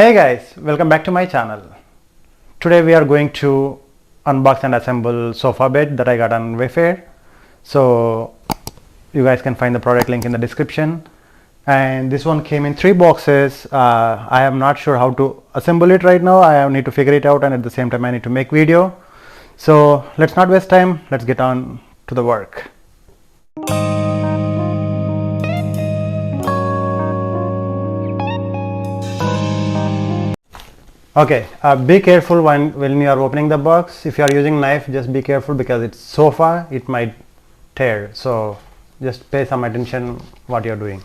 Hey guys, welcome back to my channel. Today we are going to unbox and assemble sofa bed that I got on Wayfair. So you guys can find the product link in the description. And this one came in 3 boxes. I am not sure how to assemble it right now. I need to figure it out, and at the same time I need to make video. So let's not waste time. Let's get on to the work. Okay, be careful when you are opening the box. If you are using knife, just be careful because it's sofa, it might tear. So just pay some attention what you are doing.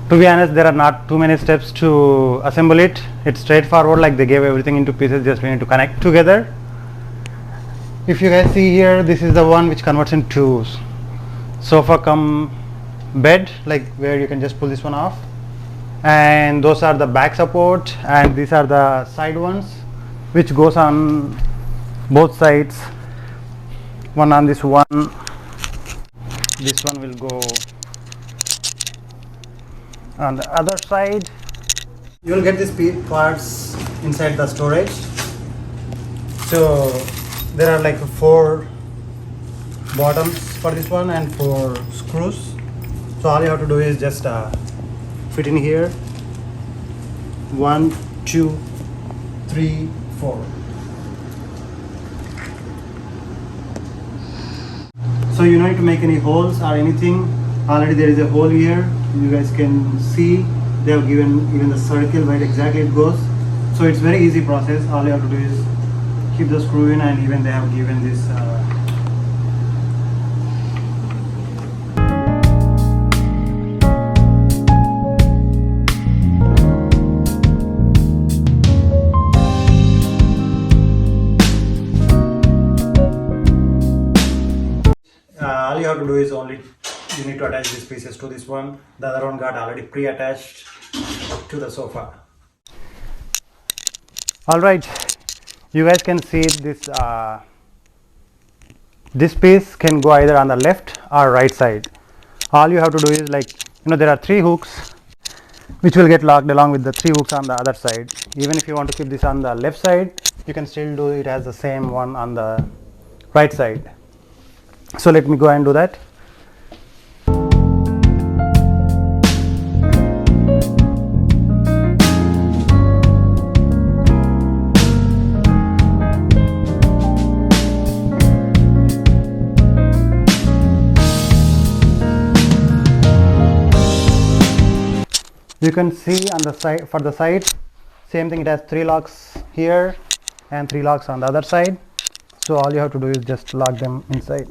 To be honest, there are not too many steps to assemble it. It's straightforward, like they gave everything into pieces, just we need to connect together. If you guys see here, this is the one which converts into sofa cum bed, like where you can just pull this one off. And those are the back support, and these are the side ones which goes on both sides. One on this one, this one will go on the other side. You will get these parts inside the storage. So there are like 4 bottoms for this one and 4 screws. So all you have to do is just fit in here. 1, 2, 3, 4. So you don't need to make any holes or anything. Already there is a hole here. You guys can see they have given even the circle where exactly it goes. So it's very easy process. All you have to do is keep the screw in, and even they have given this all you have to do is only you need to attach these pieces to this one. The other one got already pre-attached to the sofa. Alright, you guys can see this this piece can go either on the left or right side. All you have to do is, like, there are 3 hooks which will get locked along with the 3 hooks on the other side. Even if you want to keep this on the left side, you can still do it as the same one on the right side. So let me go and do that. You can see on the side, for the side, same thing, it has 3 locks here and 3 locks on the other side. So all you have to do is just lock them inside.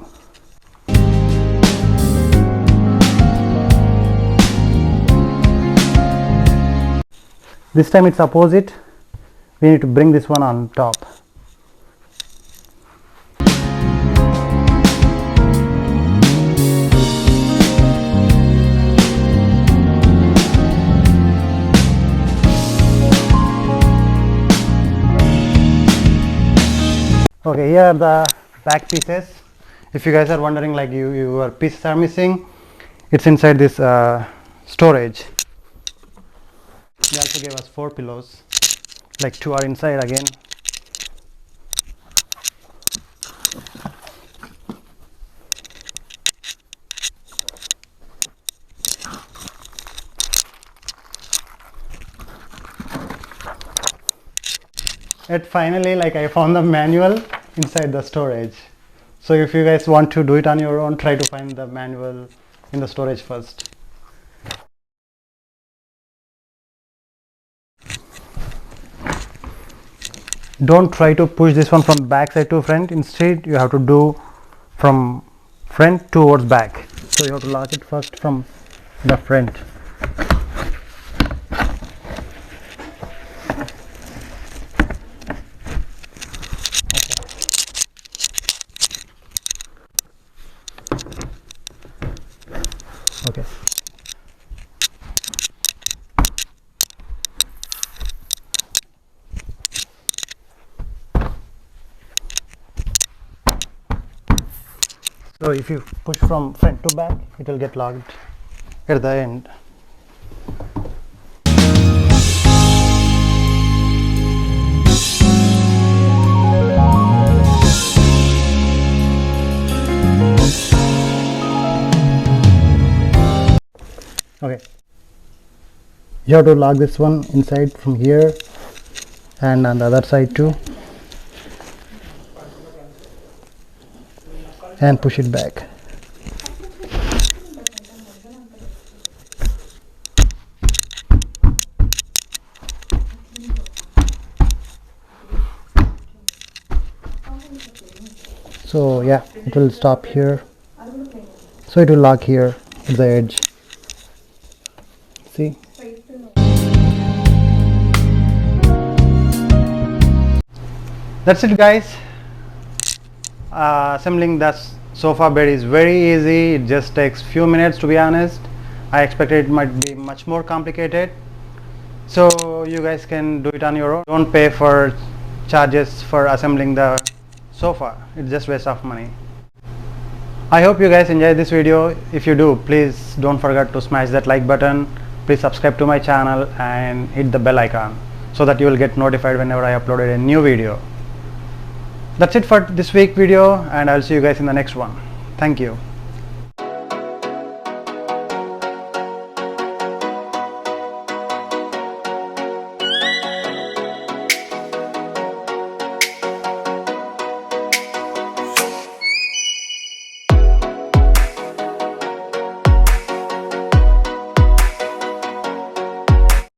This time it's opposite. We need to bring this one on top. Okay, here are the back pieces. If you guys are wondering, like your pieces are missing, it's inside this storage. They also gave us 4 pillows, like 2 are inside again. And finally, like, I found the manual inside the storage. So if you guys want to do it on your own, try to find the manual in the storage first. Don't try to push this one from back side to front. Instead, you have to do from front towards back. So you have to lock it first from the front. So if you push from front to back, it will get locked at the end. Okay, you have to lock this one inside from here and on the other side too, and push it back. So yeah, it will stop here, so it will lock here at the edge. See, that's it guys. Assembling the sofa bed is very easy. It just takes few minutes, to be honest. I expected it might be much more complicated, so you guys can do it on your own. Don't pay for charges for assembling the sofa. It's just waste of money. I hope you guys enjoyed this video. If you do, please don't forget to smash that like button. Please subscribe to my channel and hit the bell icon so that you will get notified whenever I uploaded a new video. That's it for this week video, and I'll see you guys in the next one. Thank you.